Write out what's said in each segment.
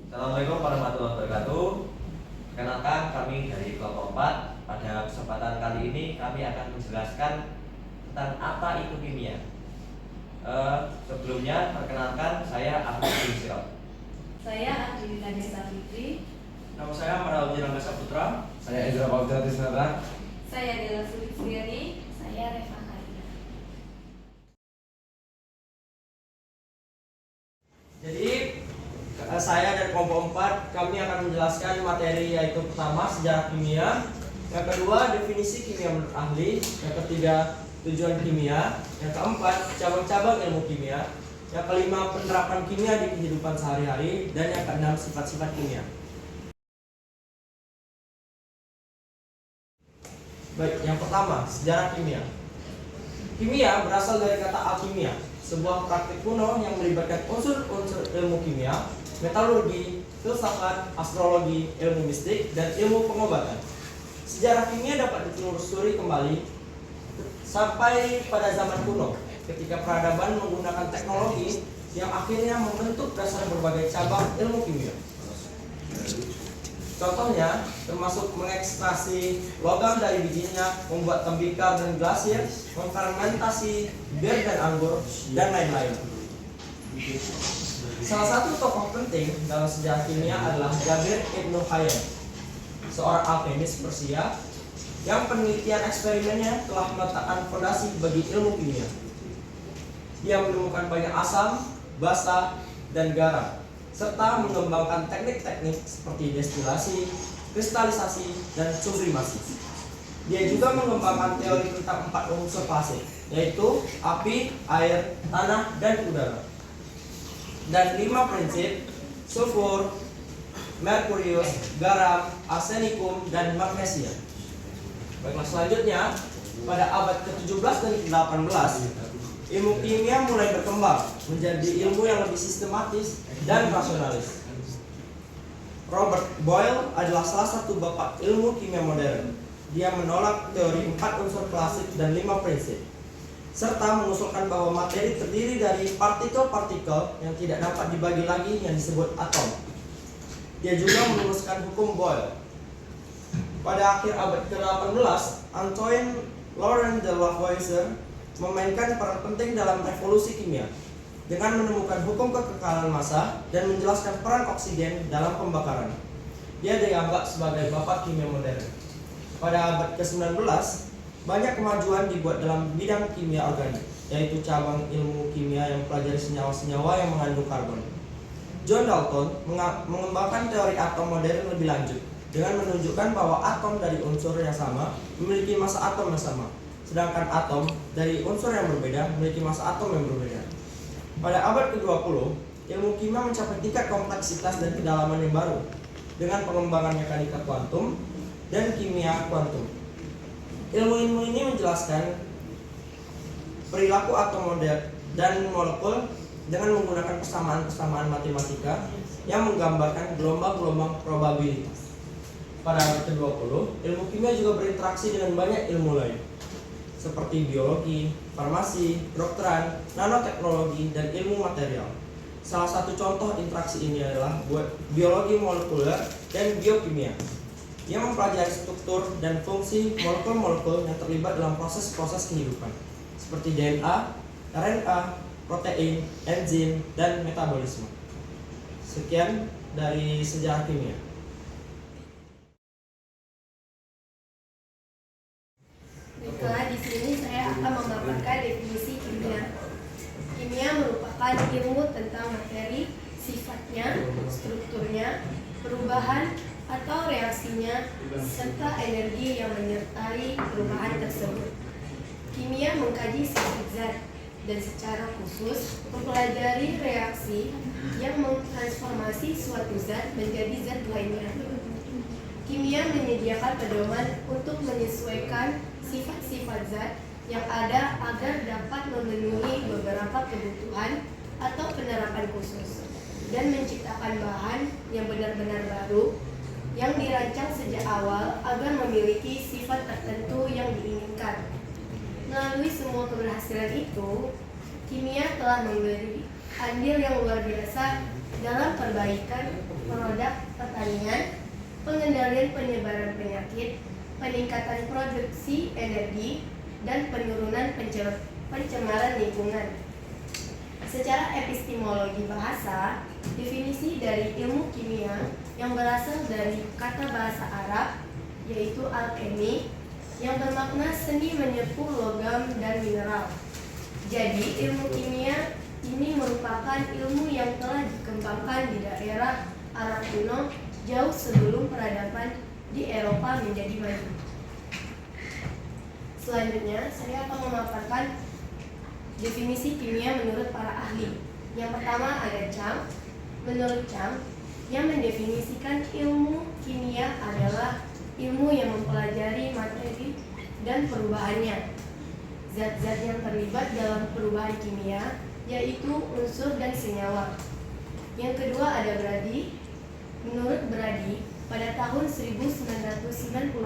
Assalamualaikum warahmatullahi wabarakatuh. Perkenalkan, kami dari kelompok 4. Pada kesempatan kali ini kami akan menjelaskan tentang apa itu kimia. Sebelumnya perkenalkan, saya Ahmad bin Sirot. Saya Adi Nadesa Fitri. Nama saya Marauji Rangga Saputra. Saya Ezra Bagja Tisnara. Saya Dela Sulistiani. Saya Reva Karina. Jadi saya dan kelompok 4 kami akan menjelaskan materi, yaitu pertama sejarah kimia, yang kedua definisi kimia menurut ahli, yang ketiga tujuan kimia, yang keempat cabang-cabang ilmu kimia, yang kelima penerapan kimia di kehidupan sehari-hari, dan yang keenam sifat-sifat kimia. Baik, yang pertama sejarah kimia. Kimia berasal dari kata alkimia, sebuah praktik kuno yang melibatkan unsur-unsur ilmu kimia, metalurgi, filsafat, astrologi, ilmu mistik, dan ilmu pengobatan. Sejarah kimia dapat ditelusuri kembali sampai pada zaman kuno, ketika peradaban menggunakan teknologi yang akhirnya membentuk dasar berbagai cabang ilmu kimia. Contohnya termasuk mengekstraksi logam dari bijinya, membuat tembikar dan glasir, memfermentasi bir dan anggur, dan lain-lain. Salah satu tokoh penting dalam sejarah kimia adalah Jabir Ibn Hayyan, seorang alkemis Persia yang penelitian eksperimennya telah meletakkan fondasi bagi ilmu kimia. Dia menemukan banyak asam, basa, dan garam, serta mengembangkan teknik-teknik seperti destilasi, kristalisasi, dan sublimasi. Dia juga mengembangkan teori tentang 4 unsur fase, yaitu api, air, tanah, dan udara, dan 5 prinsip: sulfur, merkurius, garam, arsenikum, dan magnesia. Baiklah, selanjutnya pada abad ke-17 dan ke-18 ilmu kimia mulai berkembang menjadi ilmu yang lebih sistematis dan rasionalis. Robert Boyle adalah salah satu bapak ilmu kimia modern. Dia menolak teori 4 unsur klasik dan 5 prinsip, serta mengusulkan bahwa materi terdiri dari partikel-partikel yang tidak dapat dibagi lagi yang disebut atom. Dia juga merumuskan hukum Boyle. Pada akhir abad ke-18, Antoine Laurent de Lavoisier memainkan peran penting dalam revolusi kimia dengan menemukan hukum kekekalan massa dan menjelaskan peran oksigen dalam pembakaran. Dia dianggap sebagai bapak kimia modern. Pada abad ke-19, banyak kemajuan dibuat dalam bidang kimia organik, yaitu cabang ilmu kimia yang mempelajari senyawa-senyawa yang mengandung karbon. John Dalton mengembangkan teori atom modern lebih lanjut dengan menunjukkan bahwa atom dari unsur yang sama memiliki massa atom yang sama, sedangkan atom dari unsur yang berbeda memiliki massa atom yang berbeda. Pada abad ke-20, ilmu kimia mencapai tingkat kompleksitas dan kedalaman yang baru dengan pengembangan mekanika kuantum dan kimia kuantum. Ilmu-ilmu ini menjelaskan perilaku atom dan molekul dengan menggunakan persamaan-persamaan matematika yang menggambarkan gelombang-gelombang probabilitas. Pada abad ke-20, ilmu kimia juga berinteraksi dengan banyak ilmu lain, seperti biologi, farmasi, kedokteran, nanoteknologi, dan ilmu material. Salah satu contoh interaksi ini adalah biologi molekuler dan biokimia, yang mempelajari struktur dan fungsi molekul-molekul yang terlibat dalam proses-proses kehidupan, seperti DNA, RNA, protein, enzim, dan metabolisme. Sekian dari sejarah kimia. Baiklah, di sini saya akan memaparkan definisi kimia. Kimia merupakan ilmu tentang materi, sifatnya, strukturnya, perubahan atau reaksinya, serta energi yang menyertai perubahan tersebut. Kimia mengkaji sifat zat dan secara khusus mempelajari reaksi yang mentransformasi suatu zat menjadi zat lainnya. Kimia menyediakan pedoman untuk menyesuaikan sifat-sifat zat yang ada agar dapat memenuhi beberapa kebutuhan atau penerapan khusus, dan menciptakan bahan yang benar-benar baru yang dirancang sejak awal agar memiliki sifat tertentu yang diinginkan. Melalui semua keberhasilan itu, kimia telah memberi andil yang luar biasa dalam perbaikan produk pertanian, pengendalian penyebaran penyakit, peningkatan produksi energi, dan penurunan pencemaran lingkungan. Secara epistemologi bahasa, definisi dari ilmu kimia yang berasal dari kata bahasa Arab yaitu alkemi yang bermakna seni menyepuh logam dan mineral. Jadi ilmu kimia ini merupakan ilmu yang telah dikembangkan di daerah Arab kuno jauh sebelum peradaban di Eropa menjadi maju. Selanjutnya, saya akan memaparkan definisi kimia menurut para ahli. Yang pertama ada Chang. Menurut Chang, yang mendefinisikan ilmu kimia adalah ilmu yang mempelajari materi dan perubahannya. Zat-zat yang terlibat dalam perubahan kimia yaitu unsur dan senyawa. Yang kedua ada Brady. Menurut Brady, pada tahun 1994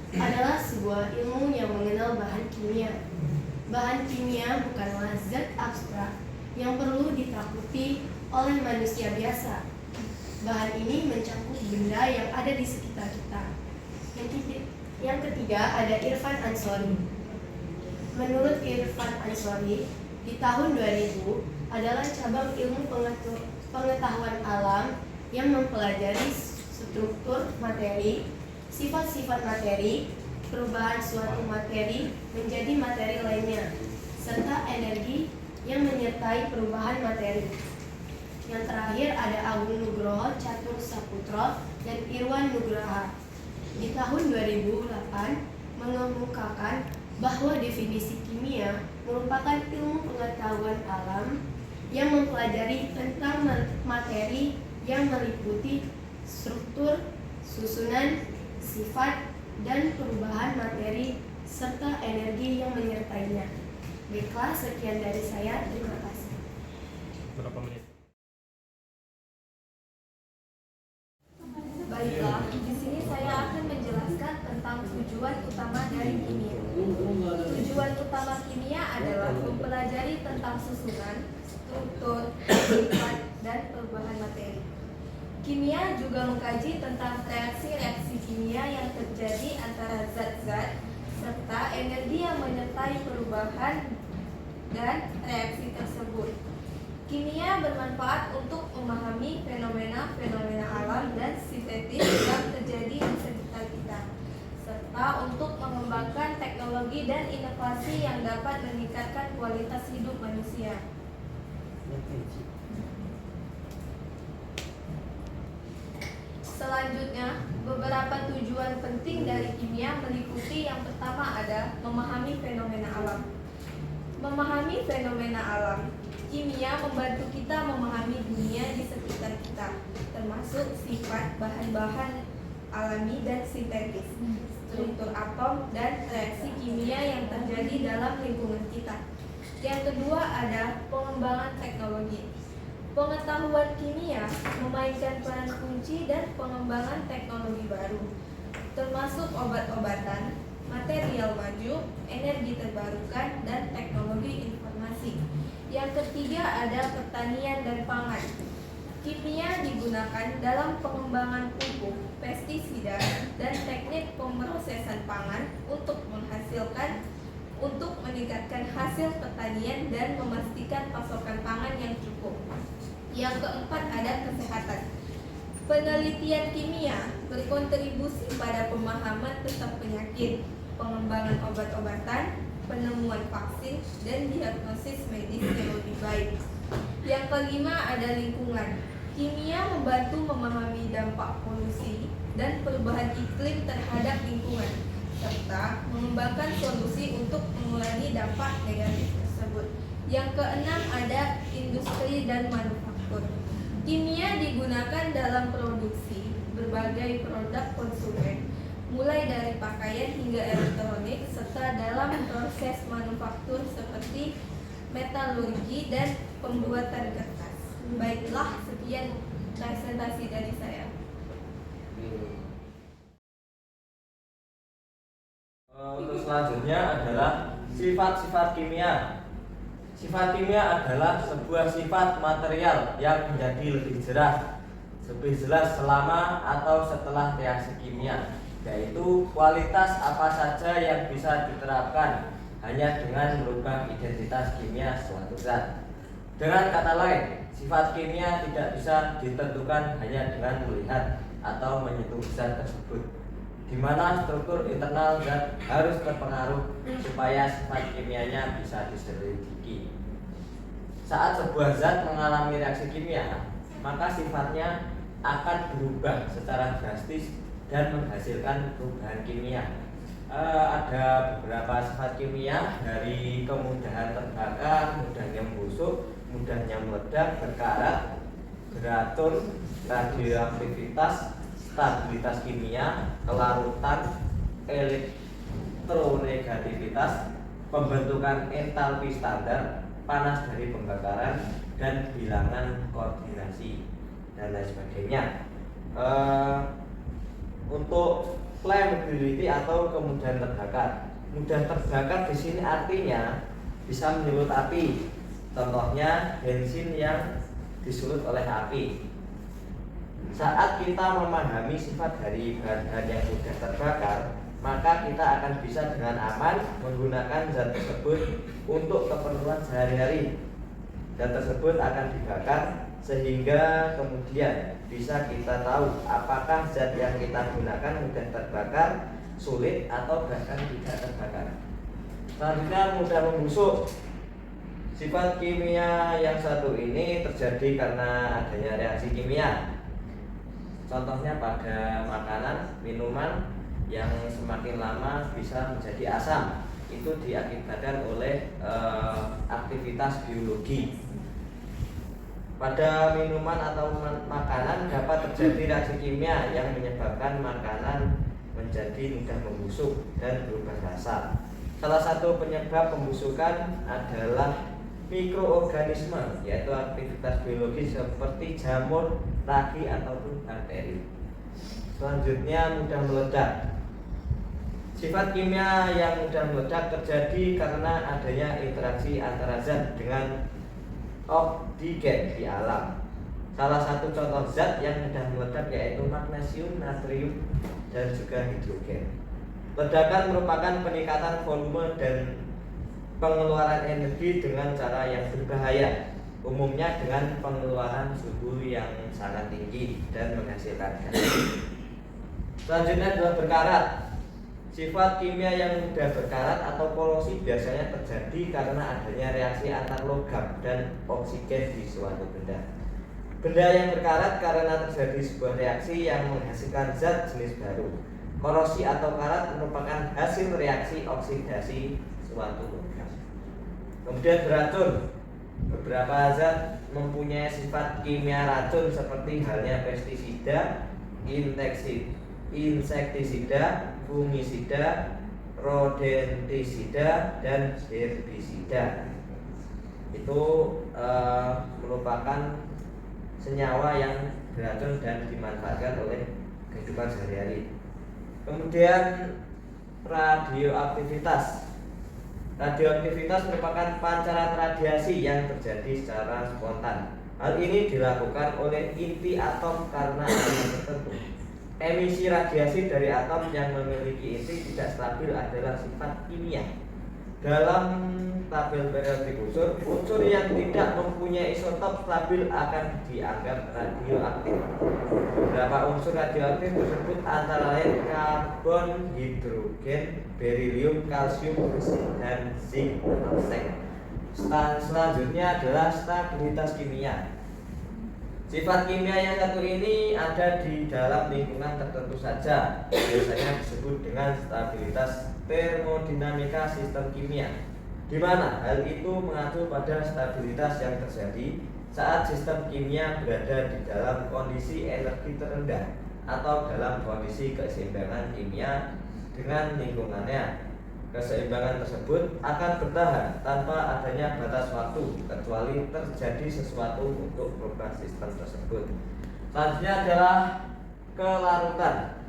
adalah sebuah ilmu yang mengenal bahan kimia. Bahan kimia bukanlah zat abstrak yang perlu ditakuti oleh manusia biasa. Bahan ini mencakup benda yang ada di sekitar kita. Yang ketiga ada Irfan Ansori. Menurut Irfan Ansori, di tahun 2000 adalah cabang ilmu pengetahuan alam yang mempelajari struktur materi, sifat-sifat materi, perubahan suatu materi menjadi materi lainnya, serta energi yang menyertai perubahan materi. Yang terakhir ada Agung Nugroho Catur Saputro dan Irwan Nugraha. Di tahun 2008 mengemukakan bahwa definisi kimia merupakan ilmu pengetahuan alam yang mempelajari tentang materi yang meliputi struktur, susunan, sifat, dan perubahan materi serta energi yang menyertainya. Baiklah, sekian dari saya. Terima kasih. Berapa menit? Baiklah, di sini saya akan menjelaskan tentang tujuan utama dari kimia. Tujuan utama kimia adalah mempelajari tentang susunan, struktur, sifat, dan perubahan materi. Kimia juga mengkaji tentang reaksi-reaksi kimia yang terjadi antara zat-zat serta energi yang menyertai perubahan dan reaksi tersebut. Kimia bermanfaat untuk memahami fenomena-fenomena alam dan sintetis yang terjadi di sekitar kita, serta untuk mengembangkan teknologi dan inovasi yang dapat meningkatkan kualitas hidup manusia. Selanjutnya, beberapa tujuan penting dari kimia meliputi yang pertama ada memahami fenomena alam. Memahami fenomena alam, kimia membantu kita memahami dunia di sekitar kita, termasuk sifat bahan-bahan alami dan sintetis, struktur atom, dan reaksi kimia yang terjadi dalam lingkungan kita. Yang kedua ada pengembangan teknologi. Pengetahuan kimia memainkan peran kunci dan pengembangan teknologi baru, termasuk obat-obatan, material maju, energi terbarukan, dan teknologi informasi. Yang ketiga ada pertanian dan pangan. Kimia digunakan dalam pengembangan pupuk, pestisida, dan teknik pemrosesan pangan untuk meningkatkan hasil pertanian dan memastikan pasokan pangan yang cukup. Yang keempat ada kesehatan. Penelitian kimia berkontribusi pada pemahaman tentang penyakit, pengembangan obat-obatan, penemuan vaksin, dan diagnosis medis yang lebih baik. Yang kelima ada lingkungan. Kimia membantu memahami dampak polusi dan perubahan iklim terhadap lingkungan, serta mengembangkan solusi untuk mengurangi dampak negatif tersebut. Yang keenam ada industri dan manufaktur. Kimia digunakan dalam produksi berbagai produk konsumen, mulai dari pakaian hingga elektronik, serta dalam proses manufaktur seperti metalurgi dan pembuatan kertas. Baiklah, sekian presentasi dari saya. Untuk selanjutnya adalah sifat-sifat kimia. Sifat kimia adalah sebuah sifat material yang menjadi lebih jelas selama atau setelah reaksi kimia, yaitu kualitas apa saja yang bisa diterapkan hanya dengan merubah identitas kimia suatu zat. Dengan kata lain, sifat kimia tidak bisa ditentukan hanya dengan melihat atau menyentuh zat tersebut, di mana struktur internal zat harus berpengaruh supaya sifat kimianya bisa diselidiki. Saat sebuah zat mengalami reaksi kimia, maka sifatnya akan berubah secara drastis dan menghasilkan perubahan kimia. Ada beberapa sifat kimia, dari kemudahan terbakar, mudahnya membusuk, mudahnya meledak, berkarat, beracun, radioaktivitas, stabilitas kimia, kelarutan, elektronegativitas, pembentukan entalpi standar, panas dari pembakaran, dan bilangan koordinasi, dan lain sebagainya. Untuk flammability atau kemudahan terbakar, mudah terbakar di sini artinya bisa menyulut api. Contohnya bensin yang disulut oleh api. Saat kita memahami sifat dari bahan-bahan yang mudah terbakar, maka kita akan bisa dengan aman menggunakan zat tersebut untuk keperluan sehari-hari. Zat tersebut akan dibakar sehingga kemudian bisa kita tahu apakah zat yang kita gunakan mudah terbakar, sulit, atau bahkan tidak terbakar. Selanjutnya, mudah membusuk. Sifat kimia yang satu ini terjadi karena adanya reaksi kimia. Contohnya pada makanan, minuman yang semakin lama bisa menjadi asam. Itu diakibatkan oleh aktivitas biologi. Pada minuman atau makanan dapat terjadi reaksi kimia yang menyebabkan makanan menjadi mudah membusuk dan berubah rasa. Salah satu penyebab pembusukan adalah mikroorganisme, yaitu aktivitas biologis seperti jamur, ragi, ataupun bakteri. Selanjutnya, mudah meledak. Sifat kimia yang mudah meledak terjadi karena adanya interaksi antara zat dengan oksigen di alam. Salah satu contoh zat yang mudah meledak yaitu magnesium, natrium, dan juga hidrogen. Ledakan merupakan peningkatan volume dan pengeluaran energi dengan cara yang berbahaya, umumnya dengan pengeluaran suhu yang sangat tinggi dan menghasilkan gas. Selanjutnya adalah berkarat. Sifat kimia yang mudah berkarat atau korosi biasanya terjadi karena adanya reaksi antar logam dan oksigen di suatu benda. Benda yang berkarat karena terjadi sebuah reaksi yang menghasilkan zat jenis baru. Korosi atau karat merupakan hasil reaksi oksidasi suatu logam. Kemudian beracun. Beberapa zat mempunyai sifat kimia racun seperti halnya pestisida, insektisida, fungisida, rodentisida, dan herbisida. Itu merupakan senyawa yang beracun dan dimanfaatkan oleh kehidupan sehari-hari. Kemudian radioaktivitas. Radioaktivitas merupakan pancaran radiasi yang terjadi secara spontan. Hal ini dilakukan oleh inti atom karena alasan tertentu. Emisi radiasi dari atom yang memiliki inti tidak stabil adalah sifat kimia. Dalam tabel periodik unsur yang tidak mempunyai isotop stabil akan dianggap radioaktif. Beberapa unsur radioaktif tersebut antara lain karbon, hidrogen, berilium, kalsium, besi, dan zinc atau seng. Selanjutnya adalah stabilitas kimia. Sifat kimia yang satu ini ada di dalam lingkungan tertentu saja, biasanya disebut dengan stabilitas termodinamika sistem kimia, di mana hal itu mengacu pada stabilitas yang terjadi saat sistem kimia berada di dalam kondisi energi terendah atau dalam kondisi keseimbangan kimia dengan lingkungannya. Keseimbangan tersebut akan bertahan tanpa adanya batas waktu kecuali terjadi sesuatu untuk merubah sistem tersebut. Selanjutnya adalah kelarutan.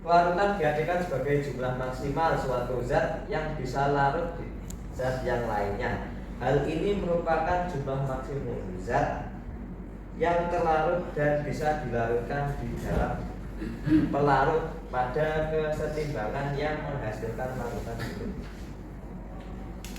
Kelarutan diartikan sebagai jumlah maksimal suatu zat yang bisa larut di zat yang lainnya. Hal ini merupakan jumlah maksimum zat yang terlarut dan bisa dilarutkan di dalam pelarut pada kesetimbangan yang menghasilkan larutan hidup.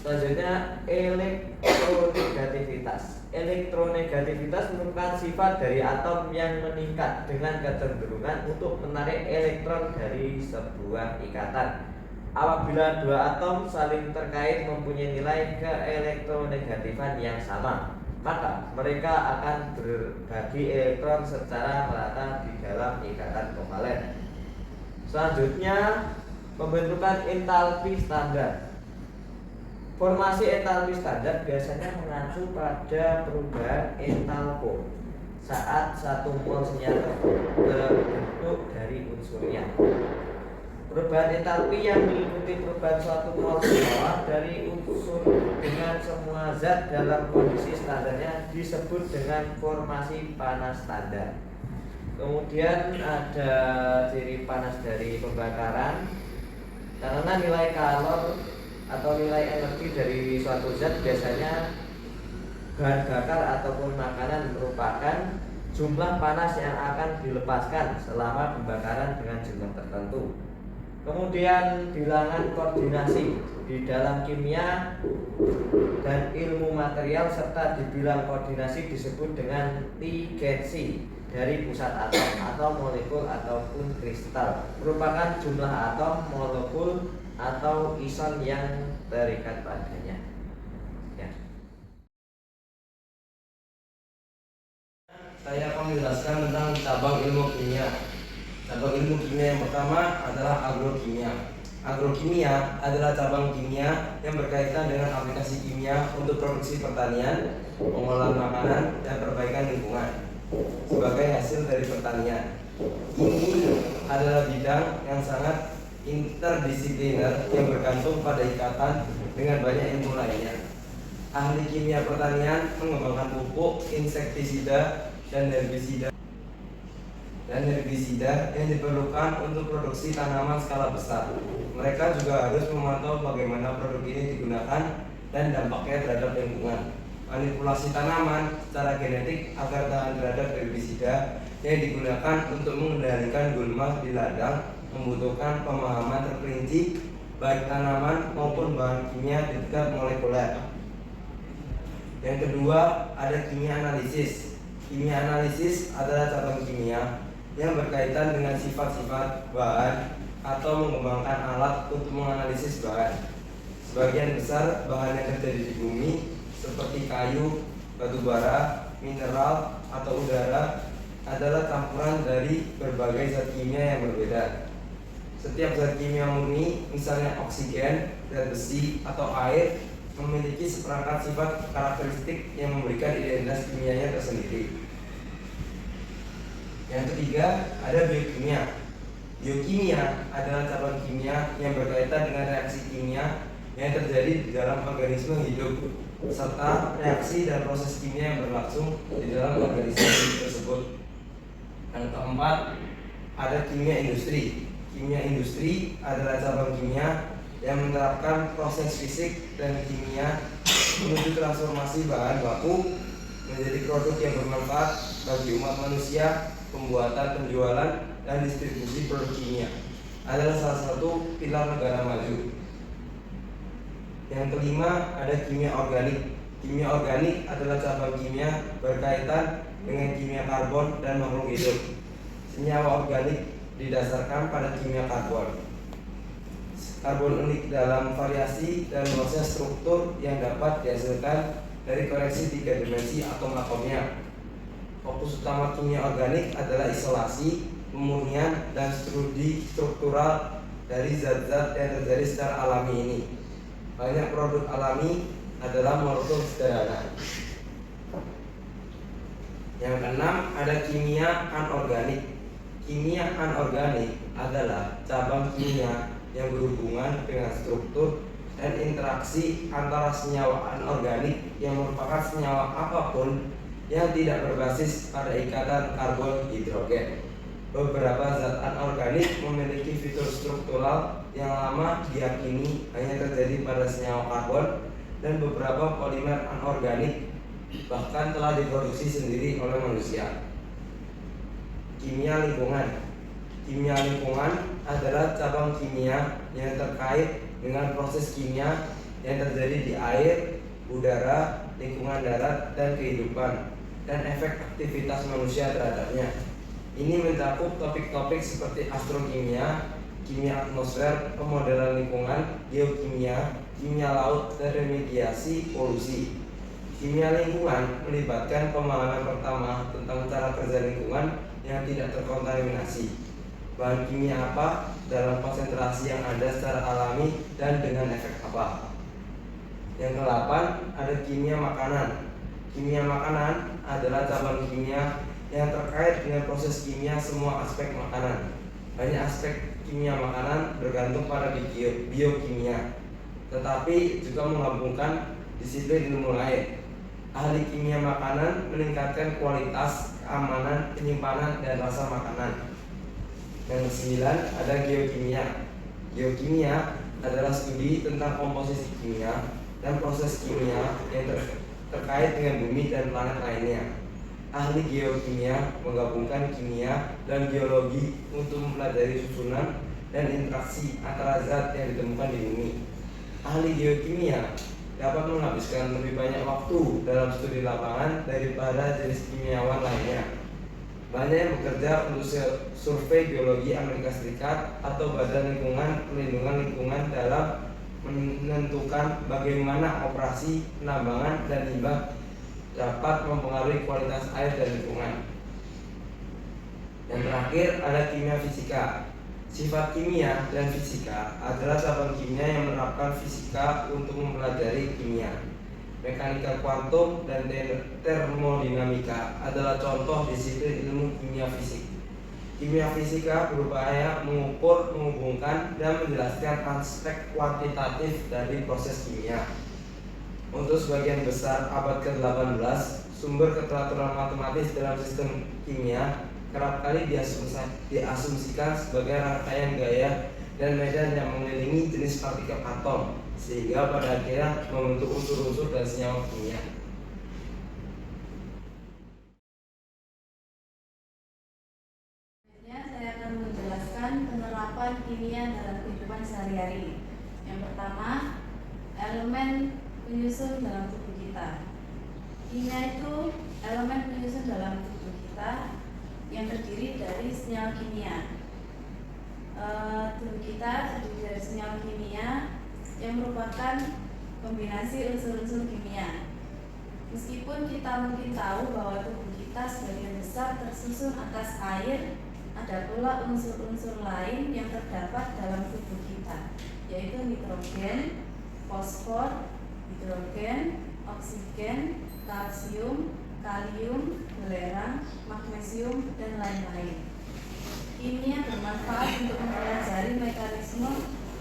Selanjutnya, elektronegativitas. Elektronegativitas merupakan sifat dari atom yang meningkat dengan kecenderungan untuk menarik elektron dari sebuah ikatan. Apabila dua atom saling terkait mempunyai nilai keelektronegatifan yang sama, maka mereka akan berbagi elektron secara merata di dalam ikatan kovalen. Selanjutnya, pembentukan entalpi standar. Formasi entalpi standar biasanya mengacu pada perubahan entalpo saat satu mol senyawa terbentuk dari unsurnya. Perubahan entalpi yang meliputi perubahan suatu mol senyawa dari unsur dengan semua zat dalam kondisi standarnya disebut dengan formasi panas standar. Kemudian ada ciri panas dari pembakaran. Karena nilai kalor atau nilai energi dari suatu zat biasanya bahan bakar ataupun makanan merupakan jumlah panas yang akan dilepaskan selama pembakaran dengan jumlah tertentu. Kemudian bilangan koordinasi di dalam kimia dan ilmu material serta di bilang koordinasi disebut dengan ligensi dari pusat atom atau molekul ataupun kristal, merupakan jumlah atom, molekul atau ison yang terikat padanya. Ya. Saya akan menjelaskan tentang cabang ilmu kimia. Cabang ilmu kimia yang pertama adalah agrokimia. Agrokimia adalah cabang kimia yang berkaitan dengan aplikasi kimia untuk produksi pertanian, pengolahan makanan, dan perbaikan lingkungan sebagai hasil dari pertanian. Ini adalah bidang yang sangat interdisipliner yang bergantung pada ikatan dengan banyak ilmu lainnya. Ahli kimia pertanian mengembangkan pupuk, insektisida, dan herbisida yang diperlukan untuk produksi tanaman skala besar. Mereka juga harus memantau bagaimana produk ini digunakan dan dampaknya terhadap lingkungan. Manipulasi tanaman secara genetik agar tahan terhadap herbisida yang digunakan untuk mengendalikan gulma di ladang membutuhkan pemahaman terperinci baik tanaman maupun bahan kimia di tingkat molekuler. Yang kedua, ada kimia analisis. Kimia analisis adalah cabang kimia yang berkaitan dengan sifat-sifat bahan atau mengembangkan alat untuk menganalisis bahan. Sebagian besar bahan yang terjadi di bumi seperti kayu, batu bara, mineral, atau udara adalah campuran dari berbagai zat kimia yang berbeda. Setiap zat kimia murni, misalnya oksigen, zat besi, atau air, memiliki seperangkat sifat karakteristik yang memberikan identitas kimianya tersendiri. Yang ketiga, ada biokimia. Biokimia adalah cabang kimia yang berkaitan dengan reaksi kimia yang terjadi di dalam organisme hidup serta reaksi dan proses kimia yang berlangsung di dalam organisme tersebut. Yang keempat, ada kimia industri. Kimia industri adalah cabang kimia yang menerapkan proses fisik dan kimia menuju transformasi bahan baku menjadi produk yang bermanfaat bagi umat manusia. Pembuatan, penjualan, dan distribusi produk kimia adalah salah satu pilar negara maju. Yang kelima, ada kimia organik. Kimia organik adalah cabang kimia berkaitan dengan kimia karbon dan makhluk hidup. Senyawa organik didasarkan pada kimia karbon. Karbon unik dalam variasi dan luasnya struktur yang dapat dihasilkan dari koreksi 3 dimensi atom atomnya. Fokus utama kimia organik adalah isolasi, pemurnian, dan studi struktural dari zat-zat yang terjadi secara alami ini. Banyak produk alami adalah molekul sederhana. Yang keenam, ada kimia anorganik. Kimia anorganik adalah cabang kimia yang berhubungan dengan struktur dan interaksi antara senyawa anorganik yang merupakan senyawa apapun yang tidak berbasis pada ikatan karbon hidrogen. Beberapa zat anorganik memiliki fitur struktural yang lama diyakini hanya terjadi pada senyawa karbon dan beberapa polimer anorganik bahkan telah diproduksi sendiri oleh manusia. Kimia lingkungan. Kimia lingkungan adalah cabang kimia yang terkait dengan proses kimia yang terjadi di air, udara, lingkungan darat, dan kehidupan, dan efek aktivitas manusia terhadapnya. Ini mencakup topik-topik seperti astrokimia, kimia atmosfer, pemodelan lingkungan, geokimia, kimia laut, dan remediasi polusi. Kimia lingkungan melibatkan pemahaman pertama tentang cara kerja lingkungan yang tidak terkontaminasi. Bahan kimia apa, dalam konsentrasi yang ada secara alami, dan dengan efek apa. Yang ke-8 ada kimia makanan. Kimia makanan adalah cabang kimia yang terkait dengan proses kimia semua aspek makanan. Banyak aspek kimia makanan bergantung pada biokimia, tetapi juga menggabungkan disiplin ilmu lain. Ahli kimia makanan meningkatkan kualitas, keamanan, penyimpanan, dan rasa makanan. Yang ke-9 ada geokimia. Geokimia adalah studi tentang komposisi kimia dan proses kimia yang terkait dengan bumi dan planet lainnya. Ahli geokimia menggabungkan kimia dan geologi untuk mempelajari susunan dan interaksi antara zat yang ditemukan di bumi. Ahli geokimia dapat menghabiskan lebih banyak waktu dalam studi lapangan daripada jenis kimiawan lainnya. Banyak yang bekerja untuk survei geologi Amerika Serikat atau Badan Pelindungan Lingkungan dalam menentukan bagaimana operasi penambangan dan limbah dapat mempengaruhi kualitas air dan lingkungan. Yang terakhir ada kimia fisika. Sifat kimia dan fisika adalah cabang kimia yang menerapkan fisika untuk mempelajari kimia. Mekanika kuantum dan termodinamika adalah contoh disiplin ilmu kimia fisik. Kimia fisika berupaya mengukur, menghubungkan, dan menjelaskan aspek kuantitatif dari proses kimia. Untuk sebagian besar abad ke-18, sumber keteraturan matematis dalam sistem kimia kerap kali diasumsikan sebagai rangkaian gaya dan medan yang mengelilingi jenis partikel atom, sehingga pada akhirnya membentuk unsur-unsur dan senyawa kimia. Saya akan menjelaskan penerapan kimia dalam kehidupan sehari-hari. Yang pertama, elemen penyusun dalam tubuh kita. Kimia itu elemen penyusun dalam tubuh kita yang terdiri dari senyawa kimia. Tubuh kita terdiri dari senyawa kimia yang merupakan kombinasi unsur-unsur kimia. Meskipun kita mungkin tahu bahwa tubuh kita sebagian besar tersusun atas air, ada pula unsur-unsur lain yang terdapat dalam tubuh kita, yaitu nitrogen, fosfor, hidrogen, oksigen, kalsium, kalium, belerang, magnesium, dan lain-lain. Kimia bermanfaat untuk mempelajari mekanisme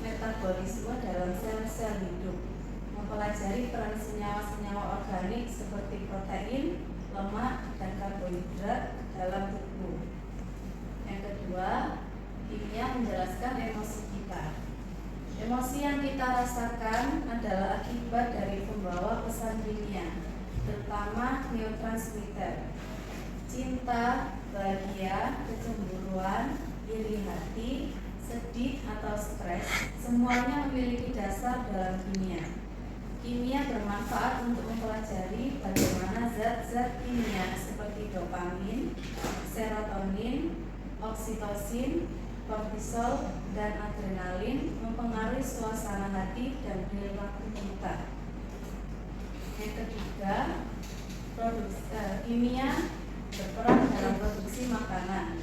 metabolisme dalam sel-sel hidup, mempelajari peran senyawa-senyawa organik seperti protein, lemak, dan karbohidrat dalam tubuh. Yang kedua, kimia menjelaskan emosi kita. Emosi yang kita rasakan adalah akibat dari pembawa pesan kimia, terutama neurotransmitter. Cinta, bahagia, kecemburuan, iri hati, sedih atau stres, semuanya memiliki dasar dalam kimia. Kimia bermanfaat untuk mempelajari bagaimana zat-zat kimia seperti dopamin, serotonin, oksitosin, kortisol, dan adrenalin mempengaruhi suasana hati dan perilaku kita. Yang ketiga, kimia berperan dalam produksi makanan.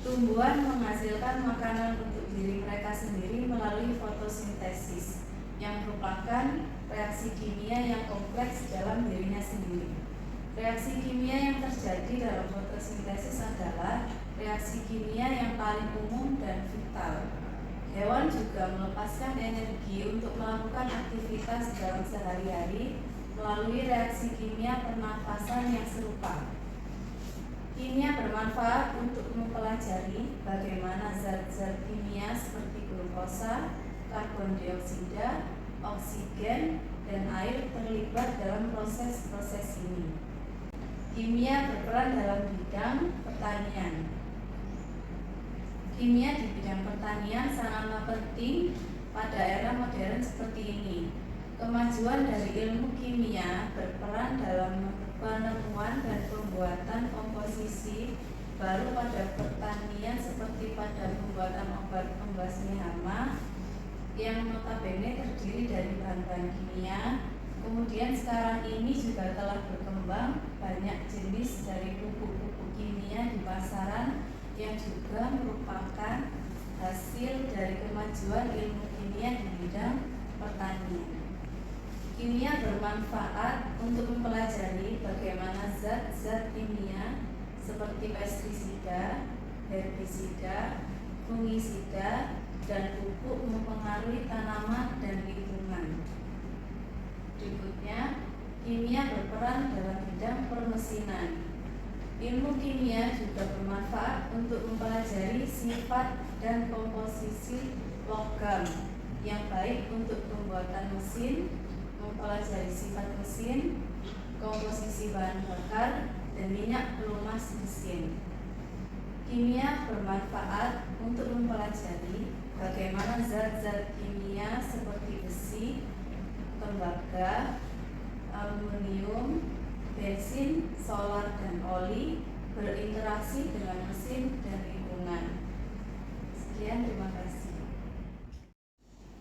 Tumbuhan menghasilkan makanan untuk diri mereka sendiri melalui fotosintesis, yang merupakan reaksi kimia yang kompleks dalam dirinya sendiri. Reaksi kimia yang terjadi dalam fotosintesis adalah reaksi kimia yang paling umum dan vital. Hewan juga melepaskan energi untuk melakukan aktivitas dalam sehari-hari melalui reaksi kimia pernafasan yang serupa. Kimia bermanfaat untuk mempelajari bagaimana zat-zat kimia seperti glukosa, karbon dioksida, oksigen, dan air terlibat dalam proses-proses ini. Kimia berperan dalam bidang pertanian. Kimia di bidang pertanian sangatlah penting pada era modern seperti ini. Kemajuan dari ilmu kimia berperan dalam penemuan dan pembuatan komposisi baru pada pertanian seperti pada pembuatan obat pembasmi hama yang notabene terdiri dari bahan-bahan kimia. Kemudian sekarang ini juga telah berkembang banyak jenis dari pupuk-pupuk kimia di pasaran yang juga merupakan hasil dari kemajuan ilmu kimia di bidang pertanian. Kimia bermanfaat untuk mempelajari bagaimana zat-zat kimia seperti pestisida, herbisida, fungisida, dan pupuk mempengaruhi tanaman dan lingkungan. Berikutnya, kimia berperan dalam bidang permesinan. Ilmu kimia juga bermanfaat untuk mempelajari sifat dan komposisi logam yang baik untuk pembuatan mesin, mempelajari sifat mesin, komposisi bahan bakar, dan minyak pelumas mesin. Kimia bermanfaat untuk mempelajari bagaimana zat-zat kimia seperti besi, tembaga, aluminium, bensin, solar, dan oli berinteraksi dengan mesin dan lingkungan. Sekian, terima kasih.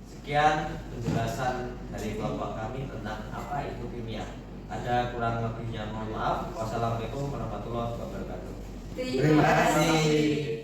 Sekian penjelasan dari Bapak kami tentang apa itu kimia. Ada kurang lebihnya mohon maaf. Wassalamualaikum warahmatullahi wabarakatuh. Terima kasih.